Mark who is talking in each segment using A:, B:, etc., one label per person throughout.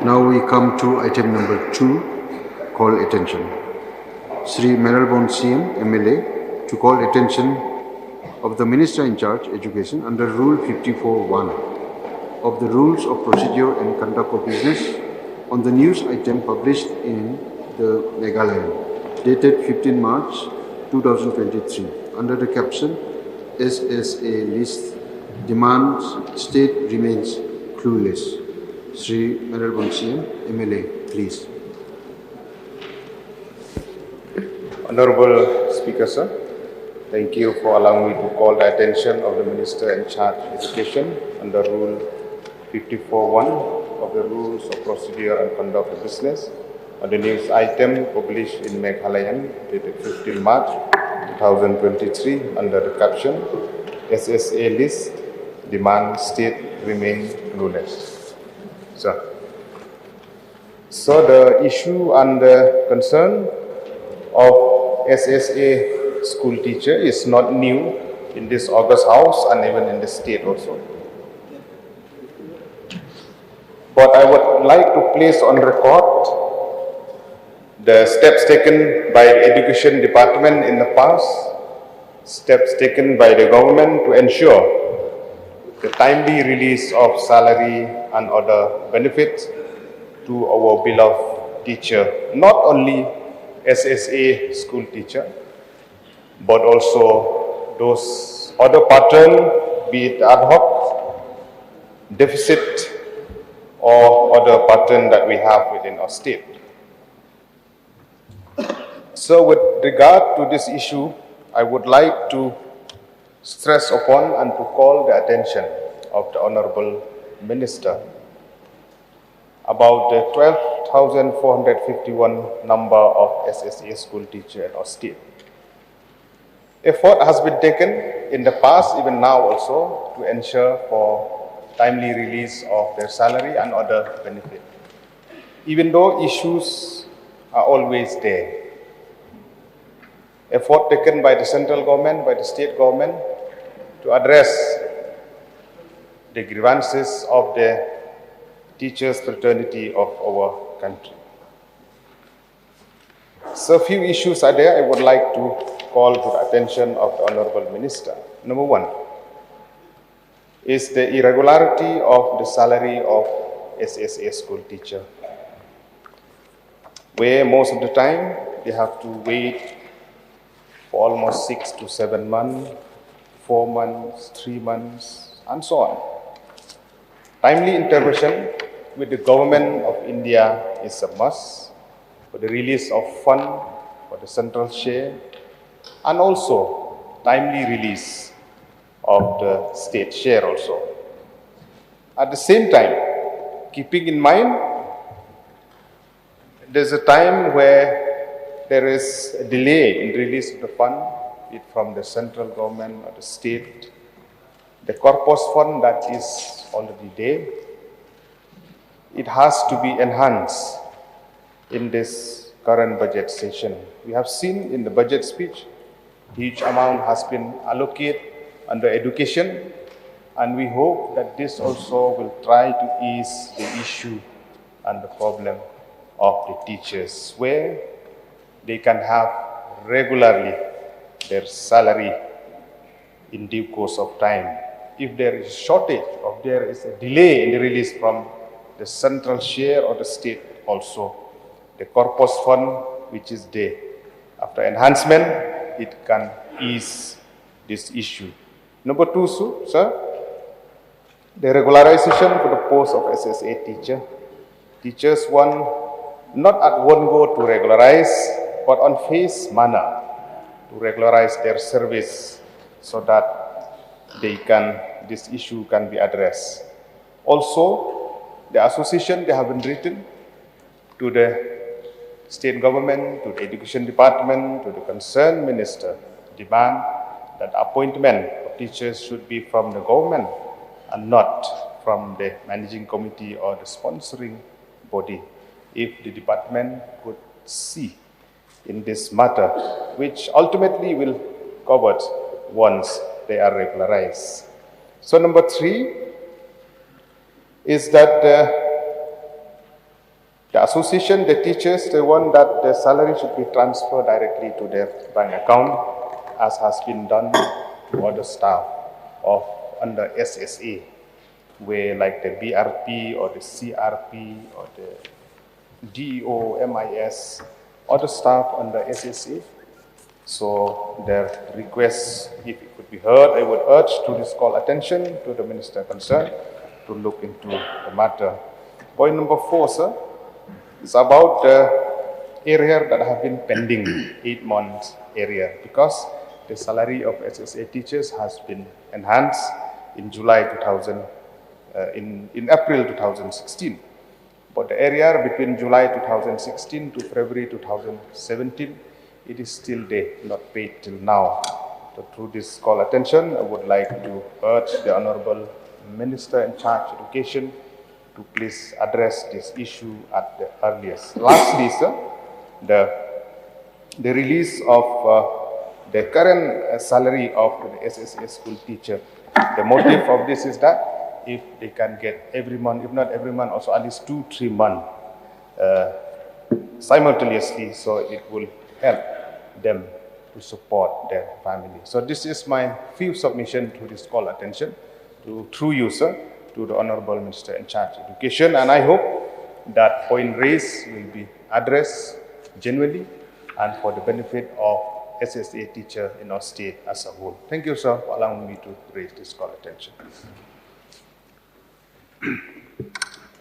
A: Now we come to item number 2, call attention. Sri Meralbon CM MLA to call attention of the Minister in charge Education under Rule 54(1) of the Rules of Procedure and Conduct of Business on the news item published in the Meghalaya, dated 15 March 2023, under the caption SSA list demands state remains clueless. Sri Meralbon CM MLA, please.
B: Honorable Speaker, sir, thank you for allowing me to call the attention of the Minister in charge of Education under Rule 54(1) of the Rules of Procedure and Conduct of Business on the news item published in Meghalaya dated 15 March 2023 under the caption SSA list demand state remain clueless. Sir. So the issue and the concern of SSA school teacher is not new in this August House and even in the state also. But I would like to place on record the steps taken by the Education Department in the past, steps taken by the government to ensure the timely release of salary and other benefits to our beloved teacher, not only SSA school teacher, but also those other pattern, be it ad hoc, deficit, or other pattern that we have within our state. So with regard to this issue, I would like to stress upon and to call the attention of the Honorable Minister about the 12,451 number of SSA school teachers in our state. Effort has been taken in the past, even now also, to ensure for timely release of their salary and other benefit. Even though issues are always there, effort taken by the central government, by the state government, to address the grievances of the teachers' fraternity of our country. So few issues are there I would like to call to the attention of the Honorable Minister. Number one is the irregularity of the salary of SSA school teacher, where most of the time they have to wait for almost 6 to 7 months, 4 months, 3 months, and so on. Timely intervention with the government of India is a must for the release of fund for the central share and also timely release of the state share also. At the same time, keeping in mind, there's a time where there is a delay in release of the fund, be it from the central government or the state. The corpus fund that is already there, it has to be enhanced in this current budget session. We have seen in the budget speech, huge amount has been allocated under education, and we hope that this also will try to ease the issue and the problem of the teachers, where they can have regularly their salary in due course of time. If there is shortage or there is a delay in the release from the central share or the state also, the corpus fund which is there, after enhancement, it can ease this issue. Number two, sir, the regularization for the post of SSA teacher. Teachers want not at one go to regularize, but on phase manner to regularize their service so that this issue can be addressed. Also, the association, they have been written to the state government, to the education department, to the concerned minister, demand that appointment of teachers should be from the government and not from the managing committee or the sponsoring body. If the department could see in this matter, which ultimately will covered once they are regularized. So number three is that association, the teachers, they want that the salary should be transferred directly to their bank account, as has been done to other staff of under SSA, where like the BRP or the CRP or the DEO, MIS, other staff under SSA. So their request, if it could be heard, I would urge to this call attention to the minister concerned to look into the matter. Point number 4, sir, is about the area that have been pending 8 months area, because the salary of SSA teachers has been enhanced in in April 2016. But the area between July 2016 to February 2017, it is still there, not paid till now. So through this call attention, I would like to urge the Honorable Minister in charge of Education to please address this issue at the earliest. Lastly, sir, the release of the current salary of the SSA school teacher. The motive of this is that if they can get every month, if not every month, also at least 2-3 months simultaneously, so it will help them to support their family. So this is my few submission to this call attention through you, sir, to the Honorable Minister in charge of Education, and I hope that point raised will be addressed genuinely and for the benefit of SSA teacher in our state as a whole. Thank you, sir, for allowing me to raise this call attention.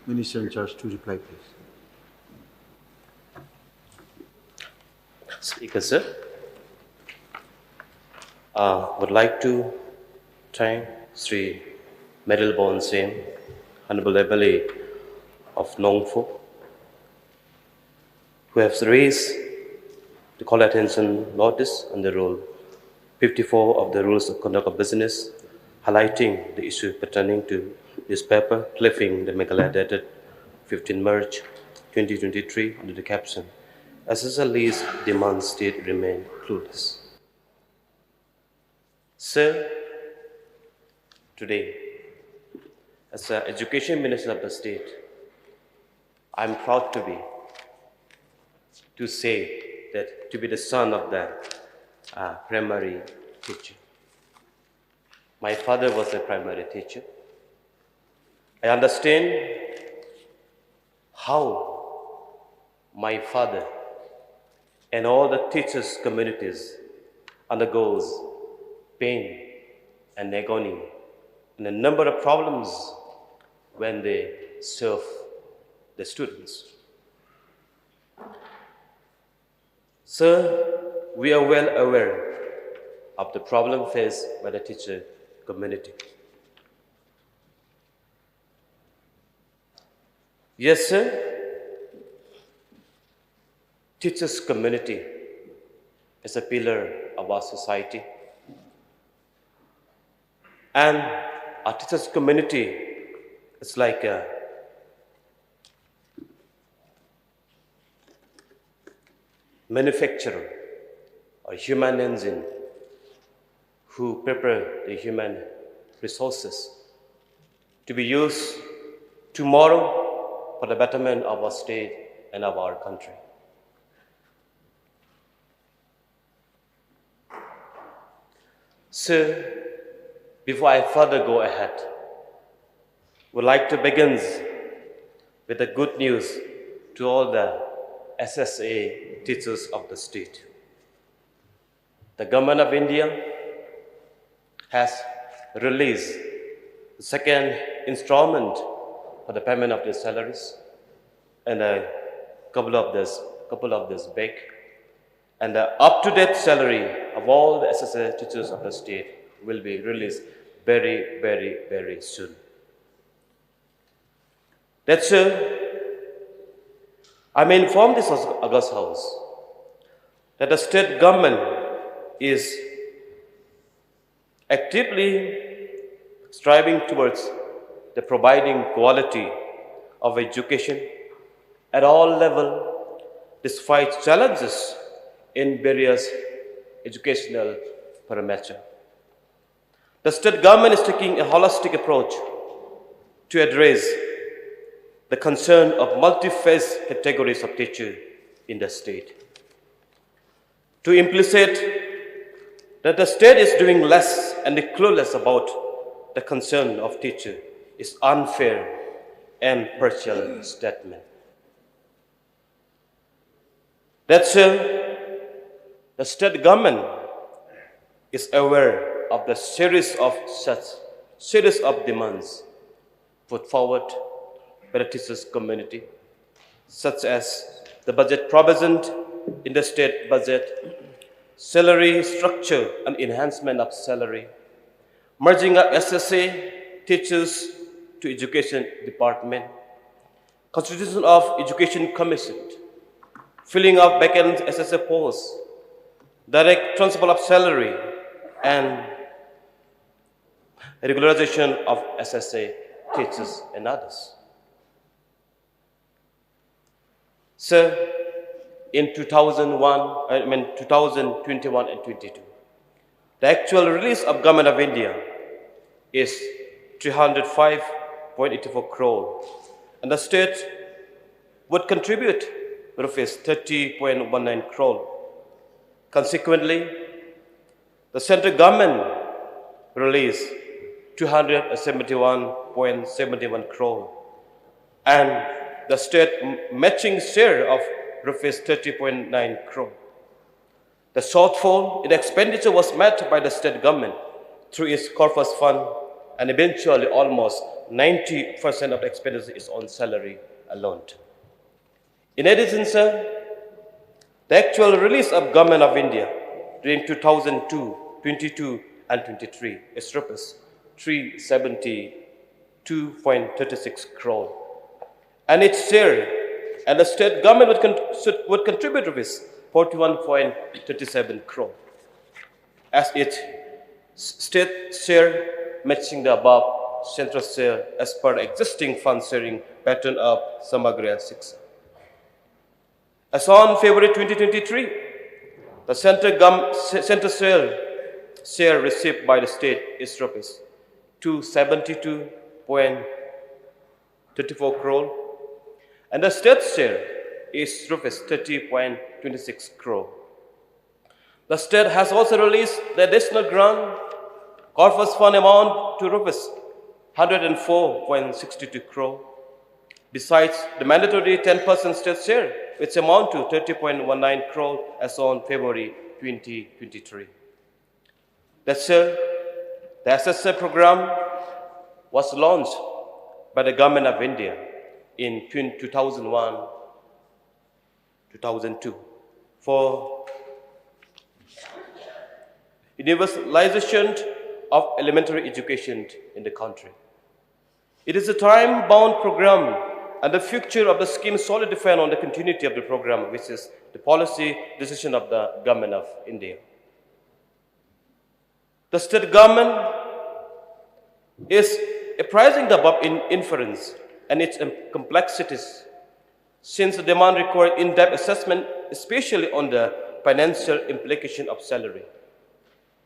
A: Minister in charge to reply, please.
C: Speaker, sir, would like to thank Sri Merilborn Singh, Honorable MLA of Nongpho, who have raised the call attention notice under Rule 54 of the Rules of Conduct of Business, highlighting the issue pertaining to newspaper clipping the Meghalaya dated 15 March 2023 under the caption, SSA lease demands state remain clueless. Sir, today, as the Education Minister of the state, I'm proud to say that to be the son of the primary teacher. My father was a primary teacher. I understand how my father and all the teachers' communities undergoes pain and agony and a number of problems when they serve the students. Sir, we are well aware of the problem faced by the teacher community. Yes, sir, teachers community is a pillar of our society. And our teachers community is like a manufacturer or human engine who prepare the human resources to be used tomorrow for the betterment of our state and of our country. Sir, before I further go ahead, would like to begin with the good news to all the SSA teachers of the state. The government of India has released the second installment for the payment of their salaries, and a couple of days back, and the up-to-date salary of all the SSA teachers of the state will be released very, very, very soon. That's I may inform this August House that the state government is actively striving towards the providing quality of education at all levels, despite challenges in various educational parameters. The state government is taking a holistic approach to address the concern of multi-phase categories of teachers in the state. To implicate that the state is doing less and clueless about the concern of teachers is unfair and partial statement. That's the state government is aware of the series of demands put forward by the teachers community, such as the budget provision in the state budget, salary structure and enhancement of salary, merging up SSA teachers to education department, constitution of education commission, filling of vacant SSA posts, direct transfer of salary, and regularization of SSA teachers and others. So, in 2021 and 22, the actual release of Government of India is 305.84 crore, and the state would contribute rupees 30.19 crore. Consequently, the central government released 271.71 crore, and the state matching share of rupees 30.9 crore. The shortfall in expenditure was met by the state government through its corpus fund, and eventually almost 90% of the expenditure is on salary alone. In addition, sir, the actual release of Government of India during 2002, 22 and 23 is rupees 372.36 crore. And its share, and the state government would contribute rupees 41.37 crore as its state share matching the above central share as per existing fund sharing pattern of Samagra 6. As on February 2023, the central share received by the state is rupees 272.34 crore, and the state share is rupees 30.26 crore. The state has also released the additional grant corpus fund amount to rupees 104.62 crore, besides the mandatory 10% state share, which amount to 30.19 crore as on February 2023. That's the SSA program was launched by the Government of India in 2001-2002 for universalization of elementary education in the country. It is a time-bound program, and the future of the scheme solely depends on the continuity of the program, which is the policy decision of the Government of India. The state government is apprising the above in inference and its complexities, since the demand requires in-depth assessment, especially on the financial implication of salary,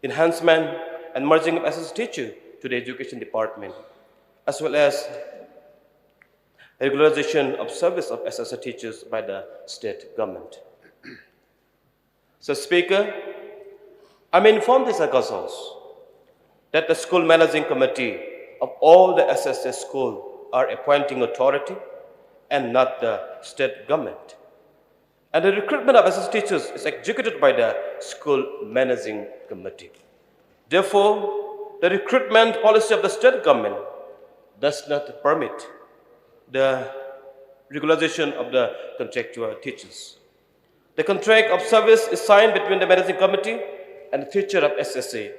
C: enhancement and merging of SSA teachers to the education department, as well as regularization of service of SSA teachers by the state government. So, Speaker, I'm informed this August that the school managing committee of all the SSA schools are appointing authority and not the state government. And the recruitment of SSA teachers is executed by the school managing committee. Therefore, the recruitment policy of the state government does not permit the regularization of the contractual teachers. The contract of service is signed between the managing committee and the teacher of SSA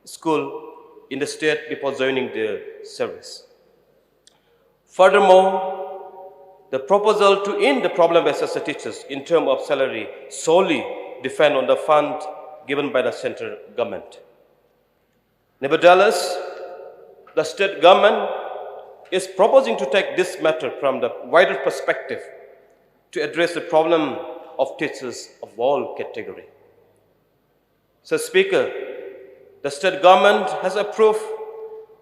C: school in the state before joining the service. Furthermore, the proposal to end the problem of SSA teachers in terms of salary solely depend on the fund given by the central government. Nevertheless, the state government is proposing to take this matter from the wider perspective to address the problem of teachers of all categories. So, Speaker, the state government has approved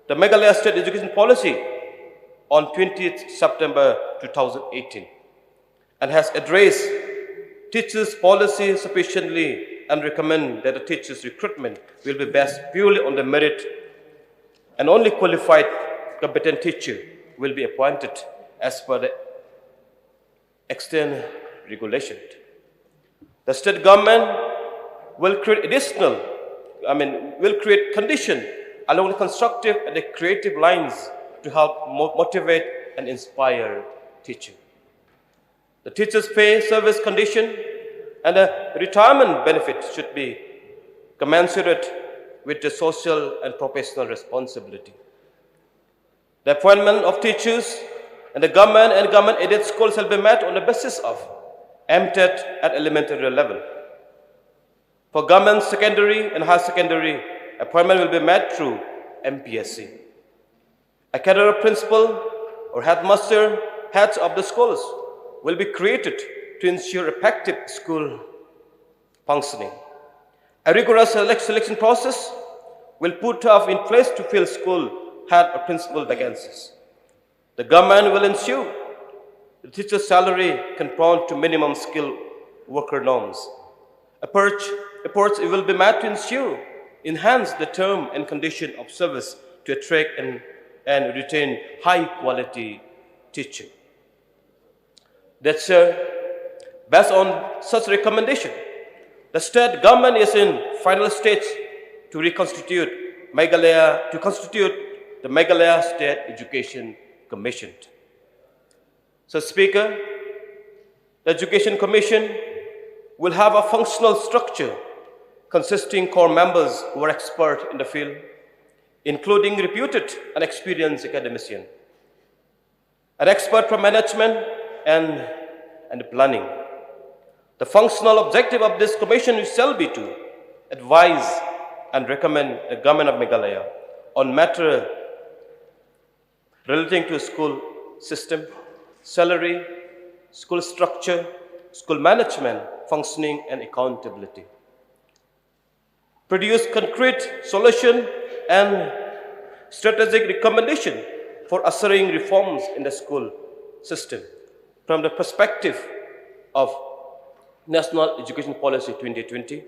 C: the Meghalaya state education policy on 20th September 2018 and has addressed teachers' policy sufficiently and recommend that the teachers' recruitment will be based purely on the merit and only qualified competent teacher will be appointed as per the extant regulation. The state government will create will create conditions along the constructive and the creative lines to help motivate and inspire teaching. The teachers' pay, service condition, and the retirement benefit should be commensurate with the social and professional responsibility. The appointment of teachers and the government and government-aided schools shall be met on the basis of MTET at elementary level. For government secondary and higher secondary, appointment will be made through MPSC. A cadre of principal or headmaster, heads of the schools will be created to ensure effective school functioning. A rigorous selection process will put in place to fill school head or principal vacancies. The government will ensure the teacher's salary conforms to minimum skilled worker norms. Efforts will be made to ensure enhance the term and condition of service to attract and retain high-quality teaching. That's based on such recommendation, the state government is in final stage to constitute the Meghalaya State Education Commission. So, Speaker, the Education Commission will have a functional structure consisting core members who are expert in the field, including reputed and experienced academicians, an expert from management and planning. The functional objective of this commission shall be to advise and recommend the government of Meghalaya on matters relating to school system, salary, school structure, school management, functioning, and accountability. Produce concrete solution and strategic recommendation for ushering reforms in the school system from the perspective of National Education Policy 2020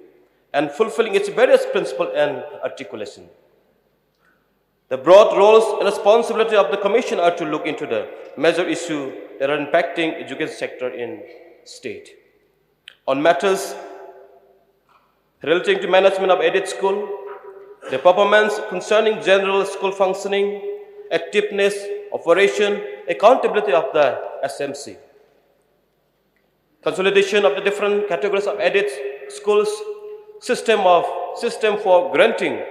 C: and fulfilling its various principles and articulation. The broad roles and responsibility of the Commission are to look into the major issues that are impacting education sector in state. On matters relating to management of aided school, the performance concerning general school functioning, effectiveness, operation, accountability of the SMC. Consolidation of the different categories of aided schools, system for granting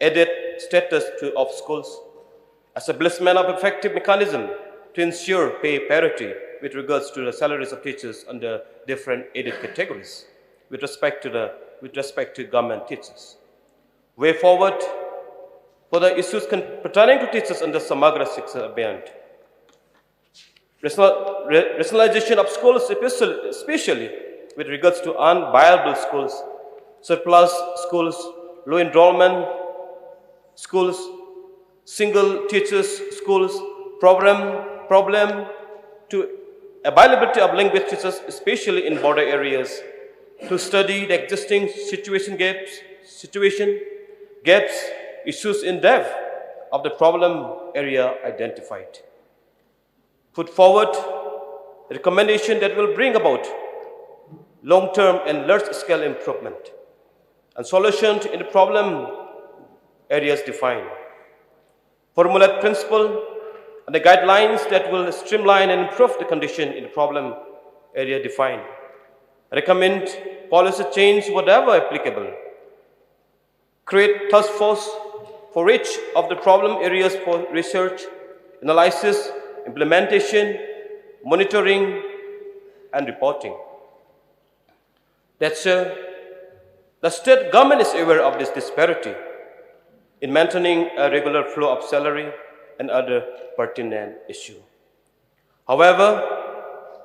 C: aided status of schools, establishment of effective mechanism to ensure pay parity with regards to the salaries of teachers under different aided categories with respect to government teachers. Way forward for the issues pertaining to teachers under Samagra Shiksha Abhiyan. Rationalization of schools, especially with regards to unviable schools, surplus schools, low enrollment schools, single teachers schools, problem to availability of language teachers, especially in border areas, to study the existing situation gaps, issues in depth of the problem area identified. Put forward a recommendation that will bring about long-term and large-scale improvement and solutions in the problem areas defined. Formulate principles and the guidelines that will streamline and improve the condition in the problem area defined. Recommend policy change whatever applicable. Create task force for each of the problem areas for research, analysis, implementation, monitoring, and reporting. That's the state government is aware of this disparity in maintaining a regular flow of salary and other pertinent issues. However,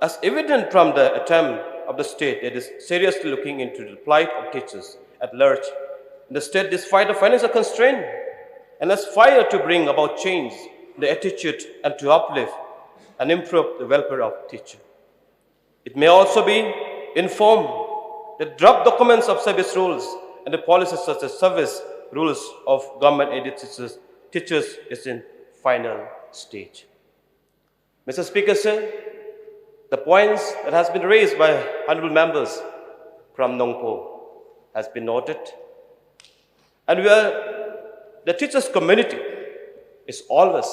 C: as evident from the attempt of the state that is seriously looking into the plight of teachers at large, the state, despite the financial constraint, and aspire to bring about change the attitude and to uplift and improve the welfare of teacher. It may also be informed that draft documents of service rules and the policies such as service rules of government-aided teachers is in final stage. Mr. Speaker, sir, the points that has been raised by honorable members from Nongpo has been noted, and the teachers community is always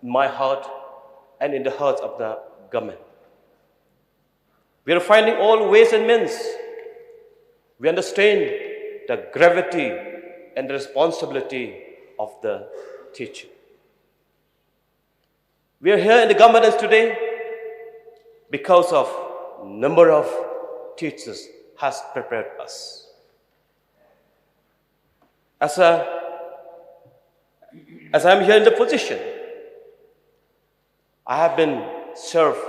C: in my heart and in the hearts of the government. We are finding all ways and means. We understand the gravity and the responsibility of the teacher. We are here in the government today because of number of teachers has prepared us. As I am here in the position, I have been served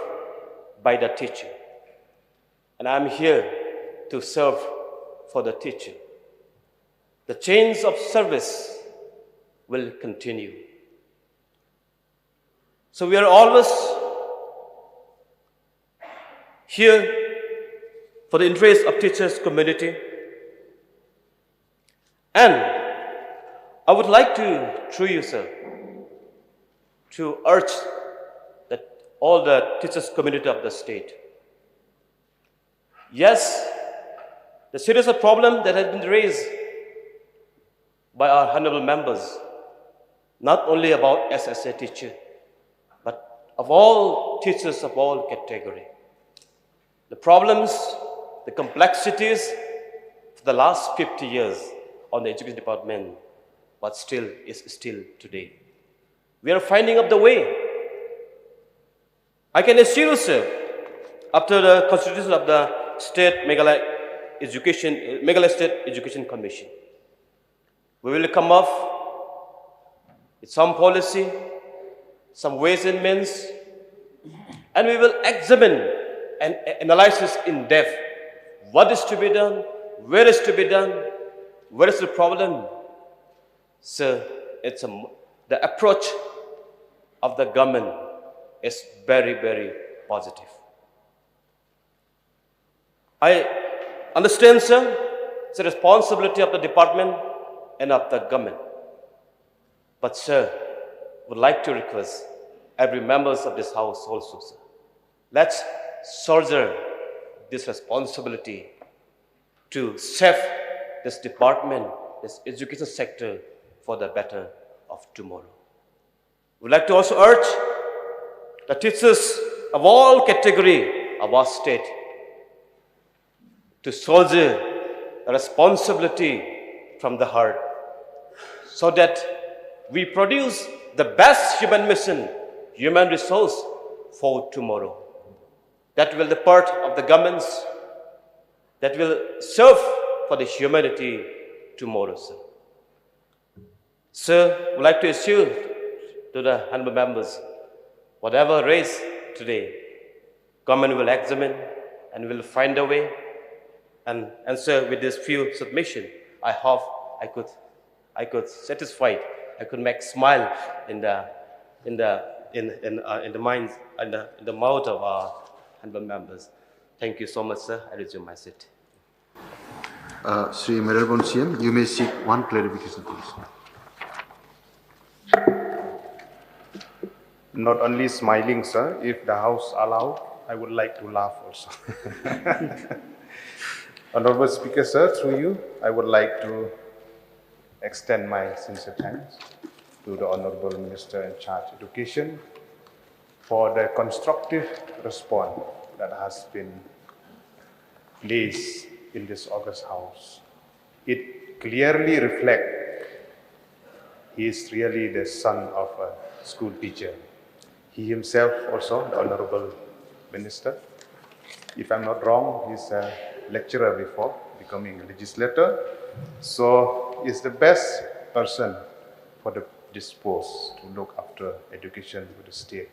C: by the teacher, and I am here to serve for the teacher. The chains of service will continue. So we are always here for the interest of teachers community. And I would like to, through you, sir, to urge that all the teachers community of the state. Yes, the serious problem that has been raised by our honorable members, not only about SSA teacher, but of all teachers of all category. The problems, the complexities for the last 50 years on the education department, but is still today. We are finding up the way. I can assure you, sir, after the constitution of the State Meghalaya State Education Commission, we will come up with some policy, some ways and means, and we will examine and analyze in depth what is to be done, where is to be done, where is the problem. So the approach of the government is very, very positive. I understand, sir, it's a responsibility of the department and of the government. But, sir, would like to request every member of this house also, sir, let's shoulder this responsibility to save this department, this education sector for the better of tomorrow. We'd like to also urge the teachers of all category of our state to shoulder a responsibility from the heart so that we produce the best human mission, human resource for tomorrow. That will be the part of the governments that will serve for the humanity tomorrow, sir. Sir, would like to assure to the honorable members, whatever raised today, government will examine and will find a way. And sir, with this few submission, I hope I could satisfy, I could make smile in the minds and in the mouth of our honorable members. Thank you so much, sir. I resume my seat.
A: Sri Meralbon CM, you may seek one clarification, please.
B: Not only smiling, sir, if the House allowed, I would like to laugh also. Honorable Speaker, sir, through you, I would like to extend my sincere thanks to the Honorable Minister in charge of Education for the constructive response that has been placed in this August House. It clearly reflects he is really the son of a school teacher. He himself also, the Honorable Minister, if I'm not wrong, he's a lecturer before becoming a legislator. So he's the best person for this post to look after education for the state.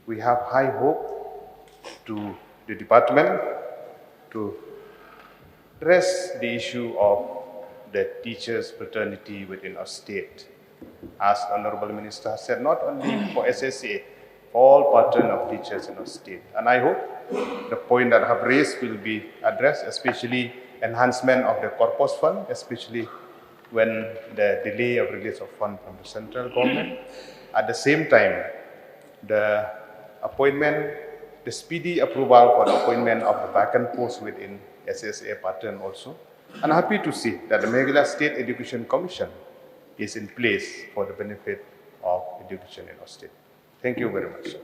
B: We have high hope to the department to address the issue of the teachers' fraternity within our state. as the Honorable Minister has said, not only for SSA, for all patron of teachers in our state. And I hope the point that I have raised will be addressed, especially enhancement of the corpus fund, especially when the delay of release of fund from the central government. At the same time, the appointment, the speedy approval for the appointment of the vacant posts within SSA pattern also. And happy to see that the Meghalaya State Education Commission is in place for the benefit of education in our state. Thank you very much, sir.